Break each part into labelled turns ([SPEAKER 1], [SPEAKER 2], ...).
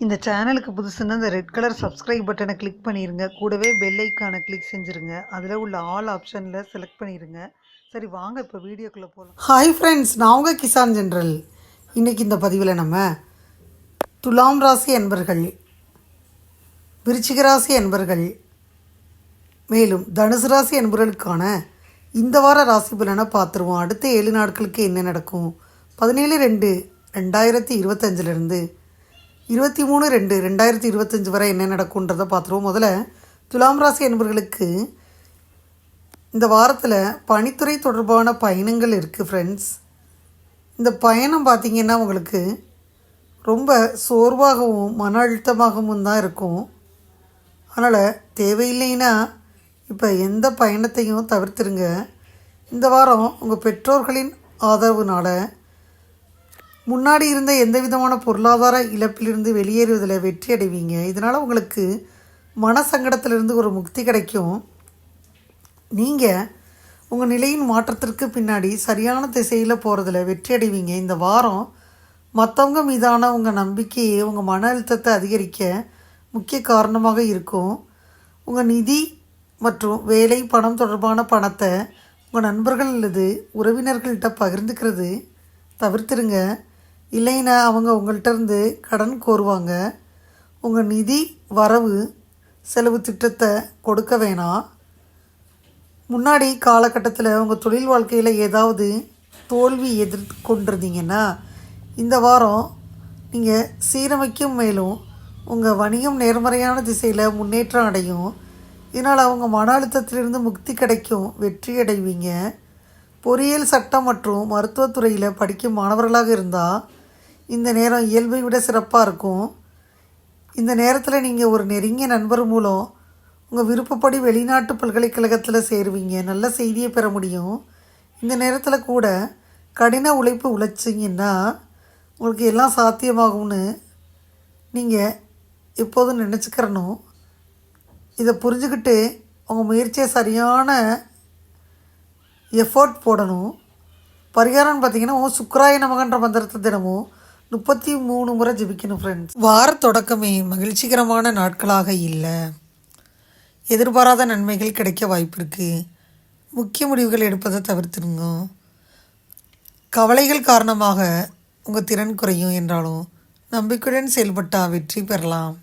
[SPEAKER 1] இந்த சேனலுக்கு புதுசுன்னா இந்த ரெட் கலர் சப்ஸ்கிரைப் பட்டனை கிளிக் பண்ணிடுங்க. கூடவே பெல் ஐக்கானை கிளிக் செஞ்சுருங்க. அதில் உள்ள ஆல் ஆப்ஷனில் செலக்ட் பண்ணிடுங்க. சரி வாங்க இப்போ வீடியோக்குள்ளே போகலாம்.
[SPEAKER 2] ஹாய் ஃப்ரெண்ட்ஸ், நான் உங்கள் கிசான் ஜென்ரல். இன்றைக்கி இந்த பதிவில் நம்ம துலாம் ராசி அன்பர்கள், விருச்சிக ராசி அன்பர்கள், மேலும் தனுசு ராசி அன்பர்களுக்கான இந்த வார ராசி பலனை பார்த்துருவோம். அடுத்த 7 நாட்களுக்கு என்ன நடக்கும், 17/2/2025 23/2/2025 வரை என்ன நடக்கும்ன்றதை பார்த்துருவோம். முதல்ல துலாம் ராசி அன்பர்களுக்கு இந்த வாரத்தில் பணித்துறை தொடர்பான பயணங்கள் இருக்குது ஃப்ரெண்ட்ஸ். இந்த பயணம் பார்த்திங்கன்னா உங்களுக்கு ரொம்ப சோர்வாகவும் மன அழுத்தமாகவும் தான் இருக்கும். அதனால் தேவையில்லைன்னா இப்போ எந்த பயணத்தையும் தவிர்த்துருங்க. இந்த வாரம் உங்கள் பெற்றோர்களின் ஆதரவுனால் முன்னாடி இருந்த எந்த விதமான பொருளாதார இழப்பிலிருந்து வெளியேறுவதில் வெற்றி அடைவீங்க. இதனால் உங்களுக்கு மன சங்கடத்திலிருந்து ஒரு முக்தி கிடைக்கும். நீங்கள் உங்கள் நிலையின் மாற்றத்திற்கு பின்னாடி சரியான திசையில் போகிறதுல வெற்றி அடைவீங்க. இந்த வாரம் மற்றவங்க மீதான உங்கள் நம்பிக்கையை உங்கள் மன அழுத்தத்தை அதிகரிக்க முக்கிய காரணமாக இருக்கும். உங்கள் நிதி மற்றும் வேலை பணம் தொடர்பான பணத்தை உங்கள் நண்பர்கள் அல்லது உறவினர்கள்ட்ட பகிர்ந்துக்கிறது தவிர்த்துருங்க. இல்லைன்னா அவங்க உங்கள்கிட்டருந்து கடன் கோருவாங்க. உங்கள் நிதி வரவு செலவு திட்டத்தை கொடுக்க வேணாம். முன்னாடி காலகட்டத்தில் உங்கள் தொழில் வாழ்க்கையில் ஏதாவது தோல்வி எதிர்கொண்டிருந்தீங்கன்னா இந்த வாரம் நீங்கள் சீரமைக்கும், மேலும் உங்கள் வணிகம் நேர்மறையான திசையில் முன்னேற்றம் அடையும். இதனால் அவங்க மன அழுத்தத்திலிருந்து முக்தி கிடைக்கும், வெற்றி அடைவீங்க. பொறியியல், சட்டம் மற்றும் மருத்துவத்துறையில் படிக்கும் மாணவர்களாக இருந்தால் இந்த நேரம் இயல்பை விட சிறப்பாக இருக்கும். இந்த நேரத்தில் நீங்கள் ஒரு நெருங்கிய நண்பர் மூலம் உங்கள் விருப்பப்படி வெளிநாட்டு பல்கலைக்கழகத்தில் சேருவீங்க. நல்ல செய்தியை பெற முடியும். இந்த நேரத்தில் கூட கடின உழைப்பு உழைச்சிங்கன்னா உங்களுக்கு எல்லாம் சாத்தியமாகும்னு நீங்கள் எப்போதும் நினச்சிக்கிறணும். இதை புரிஞ்சுக்கிட்டு உங்கள் முயற்சியை சரியான எஃபோர்ட் போடணும். பரிகாரம்னு பார்த்தீங்கன்னா சுக்கராய நமகன்ற மந்திரத்தை தினமும் 33 முறை ஜெபிக்கணும் ஃப்ரெண்ட்ஸ். வார தொடக்கமே மகிழ்ச்சிகரமான நாட்களாக இல்லை. எதிர்பாராத நன்மைகள் கிடைக்க வாய்ப்பு இருக்குது. முக்கிய முடிவுகள் எடுப்பதை தவிர்த்துருங்க. கவலைகள் காரணமாக உங்கள் திறன் குறையும். என்றாலும் நம்பிக்கையுடன் செயல்பட்டால் வெற்றி பெறலாம்.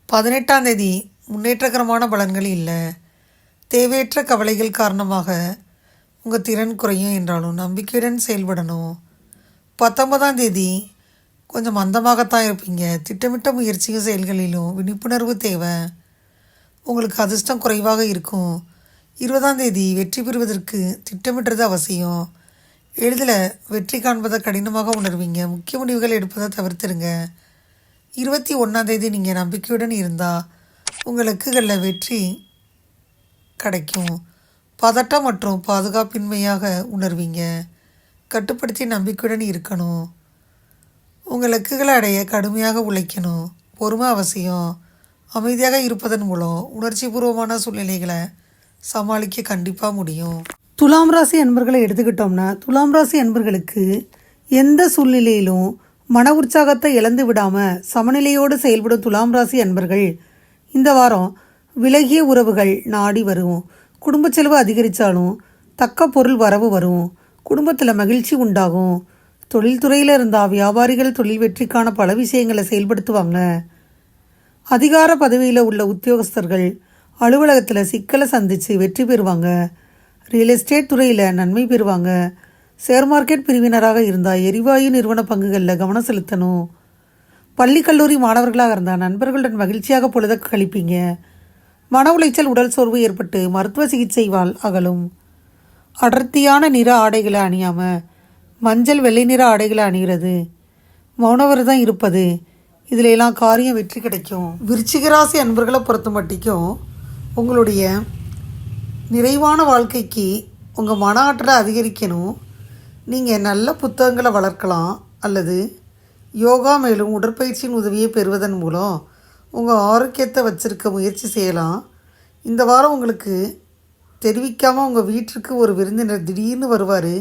[SPEAKER 2] 18ஆம் தேதி முன்னேற்றகரமான பலன்கள் இல்லை. தேவையற்ற கவலைகள் காரணமாக உங்கள் திறன் குறையும். என்றாலும் நம்பிக்கையுடன் செயல்படணும். 19ஆம் தேதி கொஞ்சம் மந்தமாகத்தான் இருப்பீங்க. திட்டமிட்ட முயற்சியும் செயல்களிலும் விழிப்புணர்வு தேவை. உங்களுக்கு அதிர்ஷ்டம் குறைவாக இருக்கும். 20ஆம் தேதி வெற்றி பெறுவதற்கு திட்டமிடுறது அவசியம். எளிதில் வெற்றி காண்பதை கடினமாக உணர்வீங்க. முக்கிய முடிவுகள் எடுப்பதை தவிர்த்துருங்க. 21ஆம் தேதி நீங்கள் நம்பிக்கையுடன் இருந்தால் உங்கள் இலக்குகளில் வெற்றி கிடைக்கும். பதட்டம் மற்றும் பாதுகாப்பின்மையாக உணர்வீங்க. கட்டுப்படுத்தி நம்பிக்கையுடன் இருக்கணும். உங்கள் இலக்குகளை அடைய கடுமையாக உழைக்கணும். பொறுமை அவசியம். அமைதியாக இருப்பதன் மூலம் உணர்ச்சிபூர்வமான சூழ்நிலைகளை சமாளிக்க கண்டிப்பாக முடியும். துலாம் ராசி அன்பர்களை எடுத்துக்கிட்டோம்னா, துலாம் ராசி அன்பர்களுக்கு எந்த சூழ்நிலையிலும் மன உற்சாகத்தை இழந்து விடாமல் சமநிலையோடு செயல்படும் துலாம் ராசி அன்பர்கள் இந்த வாரம் விலகிய உறவுகள் நாடி வரும். குடும்ப செலவு அதிகரித்தாலும் தக்க பொருள் வரவு வரும். குடும்பத்தில் மகிழ்ச்சி உண்டாகும். தொழில்துறையில் இருந்தால் வியாபாரிகள் தொழில் வெற்றிக்கான பல விஷயங்களை செயல்படுத்துவாங்க. அதிகார பதவியில் உள்ள உத்தியோகஸ்தர்கள் அலுவலகத்தில் சிக்கலை சந்தித்து வெற்றி பெறுவாங்க. ரியல் எஸ்டேட் துறையில் நன்மை பெறுவாங்க. ஷேர் மார்க்கெட் பிரிவினராக இருந்தால் எரிவாயு நிறுவன பங்குகளில் கவனம் செலுத்தணும். பள்ளி கல்லூரி மாணவர்களாக இருந்தால் நண்பர்களுடன் மகிழ்ச்சியாக பொழுத கழிப்பீங்க. மன உளைச்சல், உடல் சோர்வு ஏற்பட்டு மருத்துவ சிகிச்சைவால் அகலும். அடர்த்தியான நிற ஆடைகளை அணியாமல் மஞ்சள் வெள்ளை நிற ஆடைகளை அணிகிறது, மௌனவிரதம் இருப்பது, இதில் எல்லாம் காரியம் வெற்றி கிடைக்கும். விருச்சிக ராசி அன்பர்களை பொறுத்த மட்டிக்கும் உங்களுடைய நிறைவான வாழ்க்கைக்கு உங்கள் மன ஆற்றலை அதிகரிக்கணும். நீங்கள் நல்ல புத்தகங்களை வளர்க்கலாம் அல்லது யோகா மேலும் உடற்பயிற்சியின் உதவியை பெறுவதன் மூலம் உங்கள் ஆரோக்கியத்தை வச்சிருக்க முயற்சி செய்யலாம். இந்த வாரம் உங்களுக்கு தெரிவிக்காமல் உங்கள் வீட்டிற்கு ஒரு விருந்தினர் திடீர்னு வருவார்.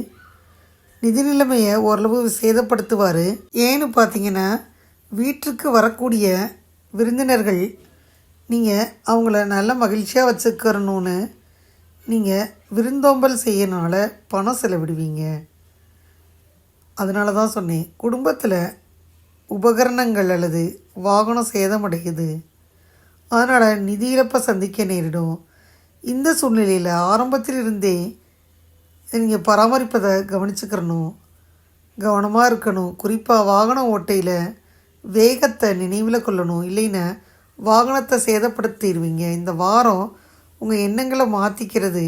[SPEAKER 2] நிதி நிலைமையை ஓரளவு சேதப்படுத்துவார். ஏன்னு பார்த்தீங்கன்னா வீட்டிற்கு வரக்கூடிய விருந்தினர்கள் நீங்கள் அவங்கள நல்ல மகிழ்ச்சியாக வச்சுக்கிறணுன்னு நீங்கள் விருந்தோம்பல் செய்யனால பணம் செலவிடுவீங்க. அதனால தான் சொன்னேன், குடும்பத்தில் உபகரணங்கள் அல்லது வாகனம் சேதமடையுது, அதனால் நிதி இழப்பை சந்திக்க நேரிடும். இந்த சூழ்நிலையில் ஆரம்பத்தில் இருந்தே நீங்கள் பராமரிப்பதை கவனிச்சுக்கிறணும், கவனமாக இருக்கணும். குறிப்பாக வாகன ஓட்டையில் வேகத்தை நினைவில் கொள்ளணும், இல்லைன்னா வாகனத்தை சேதப்படுத்திடுவீங்க. இந்த வாரம் உங்கள் எண்ணங்களை மாற்றிக்கிறது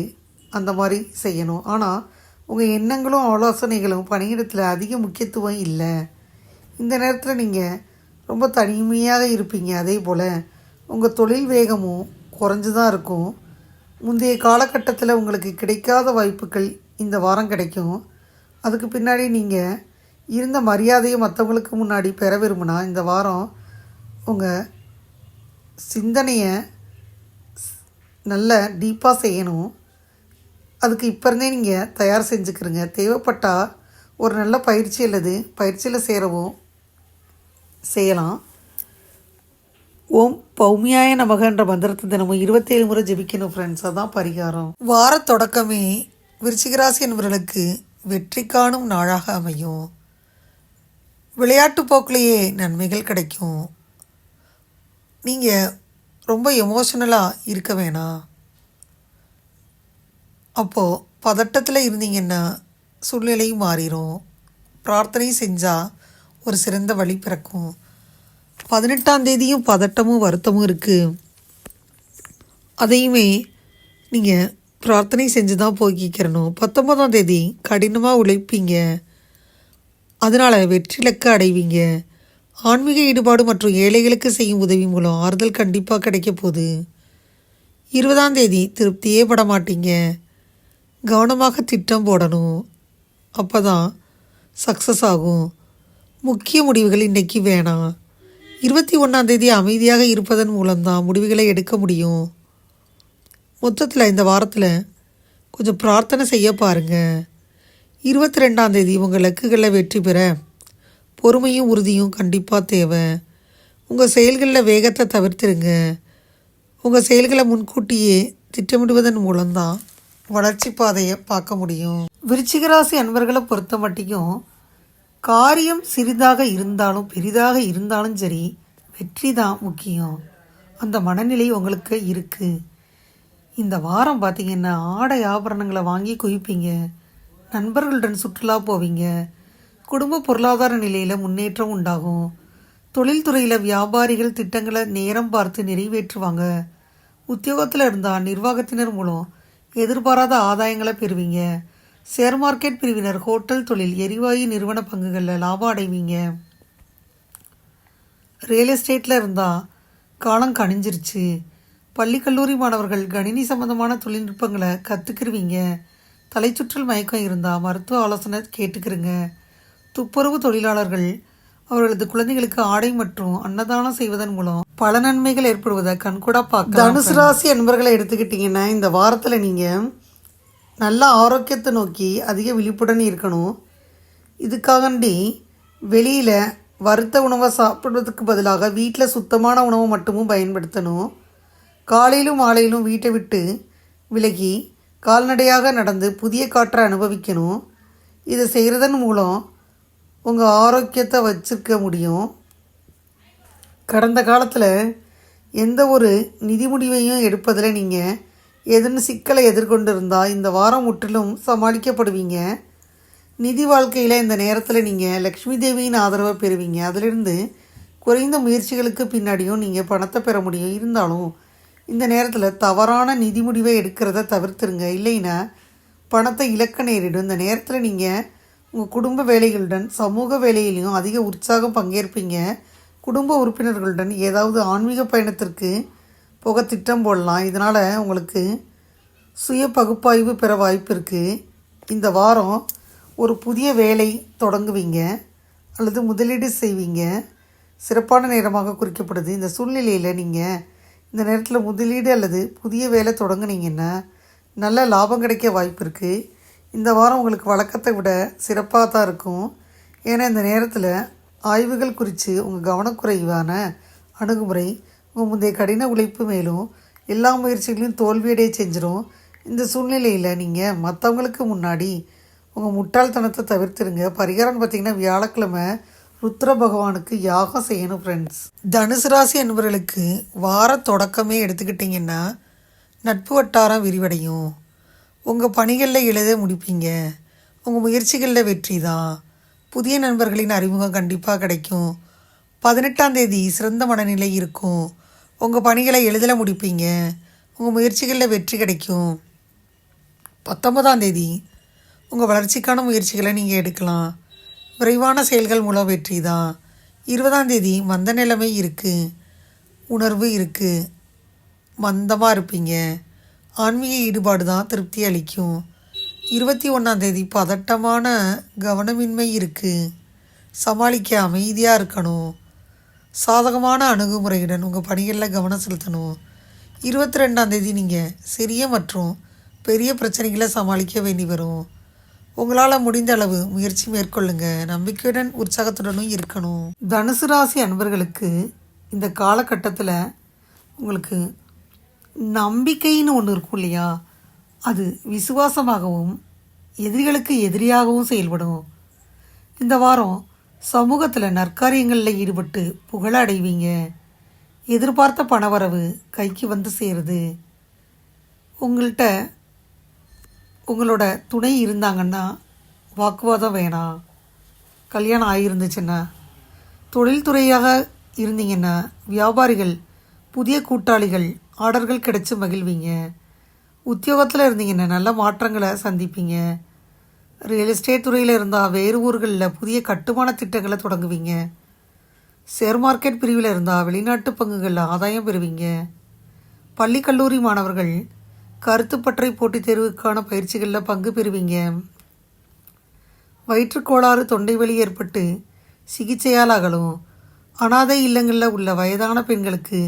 [SPEAKER 2] அந்த மாதிரி செய்யணும். ஆனால் உங்கள் எண்ணங்களும் ஆலோசனைகளும் பணியிடத்தில் அதிக முக்கியத்துவம் இல்லை. இந்த நேரத்தில் நீங்கள் ரொம்ப தனிமையாக இருப்பீங்க. அதே போல் உங்கள் தொழில் வேகமும் குறைஞ்சு தான் இருக்கும். முந்தைய காலகட்டத்தில் உங்களுக்கு கிடைக்காத வாய்ப்புகள் இந்த வாரம் கிடைக்கும். அதுக்கு பின்னாடி நீங்கள் இருந்த மரியாதையை மற்றவங்களுக்கு முன்னாடி பெற விரும்பினா இந்த வாரம் உங்கள் சிந்தனையை நல்ல டீப்பாக செய்யணும். அதுக்கு இப்போ இருந்தே நீங்கள் தயார் செஞ்சுக்கிறீங்க. தேவைப்பட்டால் ஒரு நல்ல பயிற்சி அல்லது பயிற்சியில் சேரவும் செய்யலாம். ஓம் பௌமியாய நமகன்ற மந்திரத்தை தினமும் 27 முறை ஜெபிக்கணும் ஃப்ரெண்ட்ஸ். அதுதான் பரிகாரம். வார தொடக்கமே விருச்சிகராசி என்பவர்களுக்கு வெற்றி காணும் நாளாக அமையும். விளையாட்டு போக்கிலேயே நன்மைகள் கிடைக்கும். நீங்கள் ரொம்ப எமோஷ்னலாக இருக்க வேணாம். அப்போது பதட்டத்தில் இருந்தீங்கன்னா சூழ்நிலையும் மாறிடும். பிரார்த்தனை செஞ்சால் ஒரு சிறந்த வழி பிறக்கும். 18ஆம் தேதியும் பதட்டமும் வருத்தமும் இருக்குது. அதையுமே நீங்கள் பிரார்த்தனை செஞ்சு தான் போக்கிக்கிறணும். 19ஆம் தேதி கடினமாக உழைப்பீங்க, அதனால் வெற்றி இலக்க அடைவீங்க. ஆன்மீக ஈடுபாடு மற்றும் ஏழைகளுக்கு செய்யும் உதவி மூலம் ஆறுதல் கண்டிப்பாக கிடைக்க போகுது. 20ஆம் தேதி திருப்தியே பட மாட்டீங்க. கவனமாக திட்டம் போடணும், அப்போ தான் சக்ஸஸ் ஆகும். முக்கிய முடிவுகள் இன்றைக்கி வேணாம். 21ஆம் தேதி அமைதியாக இருப்பதன் மூலம்தான் முடிவுகளை எடுக்க முடியும். மொத்தத்தில் இந்த வாரத்தில் கொஞ்சம் பிரார்த்தனை செய்ய பாருங்கள். 22ஆம் தேதி உங்கள் இலக்குகளில் வெற்றி பெற பொறுமையும் உறுதியும் கண்டிப்பாக தேவை. உங்கள் செயல்களில் வேகத்தை தவிர்த்துருங்க. உங்கள் செயல்களை முன்கூட்டியே திட்டமிடுவதன் மூலம்தான் வளர்ச்சி பாதையை பார்க்க முடியும். விருச்சிகராசி அன்பர்களை பொறுத்த மட்டும் காரியம் சிறிதாக இருந்தாலும் பெரிதாக இருந்தாலும் சரி, வெற்றி தான் முக்கியம். அந்த மனநிலை உங்களுக்கு இருக்குது. இந்த வாரம் பார்த்திங்கன்னா ஆடை ஆபரணங்களை வாங்கி குவிப்பீங்க, நண்பர்களுடன் சுற்றுலா போவீங்க, குடும்ப பொருளாதார நிலையில் முன்னேற்றம் உண்டாகும். தொழில்துறையில் வியாபாரிகள் திட்டங்களை நேரம் பார்த்து நிறைவேற்றுவாங்க. உத்தியோகத்தில் இருந்தால் நிர்வாகத்தினர் மூலம் எதிர்பாராத ஆதாயங்களை பெறுவீங்க. ஷேர் மார்க்கெட் பிரிவினர், ஹோட்டல் தொழில், எரிவாயு நிறுவன பங்குகளில் லாபம் அடைவீங்க. ரியல் எஸ்டேட்டில் இருந்தால் காலம் கணிஞ்சிருச்சு. பள்ளி கல்லூரி மாணவர்கள் கணினி சம்பந்தமான தொழில்நுட்பங்களை கற்றுக்கிருவீங்க. தலைச்சுற்றல் மயக்கம் இருந்தால் மருத்துவ ஆலோசனை கேட்டுக்கிறங்க. துப்புரவு தொழிலாளர்கள் அவர்களது குழந்தைகளுக்கு ஆடை மற்றும் அன்னதானம் செய்வதன் மூலம் பல நன்மைகள் ஏற்படுவதை கண்கூடா பார்க்க. தனுசு ராசி அன்பர்களை எடுத்துக்கிட்டிங்கன்னா இந்த வாரத்தில் நீங்கள் நல்ல ஆரோக்கியத்தை நோக்கி அதிக விழிப்புடன் இருக்கணும். இதுக்காகண்டி வெளியில் வறுத்த உணவை சாப்பிடுவதற்கு பதிலாக வீட்டில் சுத்தமான உணவை மட்டுமும் பயன்படுத்தணும். காலையிலும் மாலையிலும் வீட்டை விட்டு விலகி கால்நடையாக நடந்து புதிய காற்றை அனுபவிக்கணும். இதை செய்கிறதன் மூலம் உங்கள் ஆரோக்கியத்தை வச்சிருக்க முடியும். கடந்த காலத்தில் எந்த ஒரு நிதி முடிவையும் எடுப்பதில் நீங்கள் எதுன்னு சிக்கலை எதிர்கொண்டு இருந்தால் இந்த வாரம் முற்றிலும் சமாளிக்கப்படுவீங்க. நிதி வாழ்க்கையில் இந்த நேரத்தில் நீங்கள் லக்ஷ்மி தேவியின் ஆதரவை பெறுவீங்க. அதிலிருந்து குறைந்த முயற்சிகளுக்கு பின்னாடியும் நீங்கள் பணத்தை பெற முடியும். இருந்தாலும் இந்த நேரத்தில் தவறான நிதி முடிவை எடுக்கிறத தவிர்த்துருங்க, இல்லைன்னா பணத்தை இழக்க நேரிடும். இந்த நேரத்தில் நீங்கள் உங்கள் குடும்ப வேலைகளுடன் சமூக வேலையிலையும் அதிக உற்சாகம் பங்கேற்பீங்க. குடும்ப உறுப்பினர்களுடன் ஏதாவது ஆன்மீக பயணத்திற்கு போக திட்டம் போடலாம். இதனால் உங்களுக்கு சுய பகுப்பாய்வு பெற வாய்ப்பு இருக்குது. இந்த வாரம் ஒரு புதிய வேலை தொடங்குவீங்க அல்லது முதலீடு செய்வீங்க. சிறப்பான நேரமாக குறிக்கப்படுது. இந்த சூழ்நிலையில் நீங்கள் இந்த நேரத்தில் முதலீடு அல்லது புதிய வேலை தொடங்குனீங்கன்னா நல்ல லாபம் கிடைக்க வாய்ப்பு இருக்குது. இந்த வாரம் உங்களுக்கு வழக்கத்தை விட சிறப்பாக தான் இருக்கும். ஏன்னா இந்த நேரத்தில் ஆய்வுகள் குறித்து உங்கள் கவனக்குறைவான அணுகுமுறை உங்கள் முந்தைய கடின உழைப்பு மேலும் எல்லா முயற்சிகளையும் தோல்வியடைய செஞ்சிடும். இந்த சூழ்நிலையில் நீங்கள் மற்றவங்களுக்கு முன்னாடி உங்கள் முட்டாள்தனத்தை தவிர்த்துருங்க. பரிகாரம்னு பார்த்திங்கன்னா வியாழக்கிழமை ருத்ர பகவானுக்கு யாகம் செய்யணும் ஃப்ரெண்ட்ஸ். தனுசு ராசி என்பவர்களுக்கு வார தொடக்கமே எடுத்துக்கிட்டிங்கன்னா நட்பு வட்டாரம் விரிவடையும். உங்கள் பணிகளில் எளித முடிப்பீங்க. உங்கள் முயற்சிகளில் வெற்றி தான். புதிய நண்பர்களின் அறிமுகம் கண்டிப்பாக கிடைக்கும். 18ஆம் தேதி சிறந்த மனநிலை இருக்கும். உங்கள் பணிகளை எளிதில் முடிப்பீங்க. உங்கள் முயற்சிகளில் வெற்றி கிடைக்கும். 19ஆம் தேதி உங்கள் வளர்ச்சிக்கான முயற்சிகளை நீங்கள் எடுக்கலாம். விரைவான செயல்கள் மூலம் வெற்றி தான். 20ஆம் தேதி மந்த நிலைமை இருக்குது, உணர்வு இருக்குது, மந்தமாக இருப்பீங்க. ஆன்மீக ஈடுபாடு தான் திருப்தி அளிக்கும். 21ஆம் தேதி பதட்டமான கவனமின்மை இருக்குது, சமாளிக்க அமைதியாக இருக்கணும். சாதகமான அணுகுமுறையுடன் உங்கள் பணிகளில் கவனம் செலுத்தணும். 22ஆம் தேதி நீங்கள் சிறிய மற்றும் பெரிய பிரச்சனைகளை சமாளிக்க வேண்டி வரும். உங்களால் முடிந்த அளவு முயற்சி மேற்கொள்ளுங்க. நம்பிக்கையுடன் உற்சாகத்துடனும் இருக்கணும். தனுசு ராசி அன்பர்களுக்கு இந்த காலகட்டத்தில் உங்களுக்கு நம்பிக்கைன்னு ஒன்று இருக்கும் இல்லையா, அது விசுவாசமாகவும் எதிரிகளுக்கு எதிரியாகவும் செயல்படும். இந்த வாரம் சமூகத்தில் நற்காரியங்களில் ஈடுபட்டு புகழ அடைவீங்க. எதிர்பார்த்த பணவரவு கைக்கு வந்து சேருது. உங்களோட துணை இருந்தாங்கன்னா வாக்குவாதம் வேணாம். கல்யாணம் ஆகியிருந்துச்சுன்னா, தொழில்துறையாக இருந்தீங்கன்னா வியாபாரிகள், புதிய கூட்டாளிகள், ஆர்டர்கள் கிடைச்சி மகிழ்வீங்க. உத்தியோகத்தில் இருந்தீங்கன்னா நல்ல மாற்றங்களை சந்திப்பீங்க. ரியல் எஸ்டேட் துறையில் இருந்தால் வேறு ஊர்களில் புதிய கட்டுமான திட்டங்களை தொடங்குவீங்க. ஷேர் மார்க்கெட் பிரிவில் இருந்தால் வெளிநாட்டு பங்குகளில் ஆதாயம் பெறுவீங்க. பள்ளி கல்லூரி மாணவர்கள் கருத்துப்பற்றை போட்டித் தேர்வுக்கான பயிற்சிகளில் பங்கு பெறுவீங்க. வயிற்றுக்கோளாறு, தொண்டை வலி ஏற்பட்டு சிகிச்சையால் அகலும். அனாதை இல்லங்களில் உள்ள வயதான பெண்களுக்கு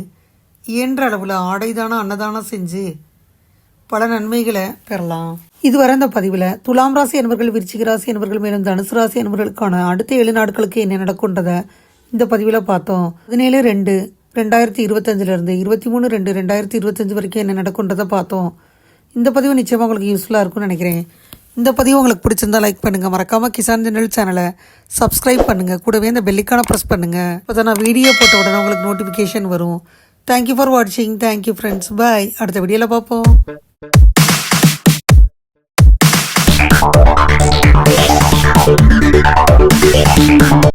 [SPEAKER 2] இயன்ற அளவில் ஆடைதானம், அன்னதானம் செஞ்சு பல நன்மைகளை பெறலாம். இதுவரை இந்த பதிவில் துலாம் ராசி என்பவர்கள், விருச்சிக ராசி என்பவர்கள், மேலும் தனுசு ராசி என்பவர்களுக்கான அடுத்த 7 நாட்களுக்கு என்ன நடக்கும்ன்றதை இந்த பதிவில் பார்த்தோம். 17/2/2025 23/2/2025 வரைக்கும் என்ன நடக்கும்ன்றதை பார்த்தோம். இந்த பதிவு நிச்சயமாக உங்களுக்கு யூஸ்ஃபுல்லாக இருக்கும்னு நினைக்கிறேன். இந்த பதிவு உங்களுக்கு பிடிச்சிருந்தா லைக் பண்ணுங்கள். மறக்காமல் கிசான் ஜெனரல் சேனலை சப்ஸ்கிரைப் பண்ணுங்கள். கூடவே இந்த பெல்லைக்கான ப்ரெஸ் பண்ணுங்கள். அப்போ தான் நான் வீடியோ போட்ட உடனே உங்களுக்கு நோட்டிஃபிகேஷன் வரும். தேங்க்யூ ஃபார் வாட்சிங். Thank you friends. பாய். அடுத்த வீடியோவில் பார்ப்போம்.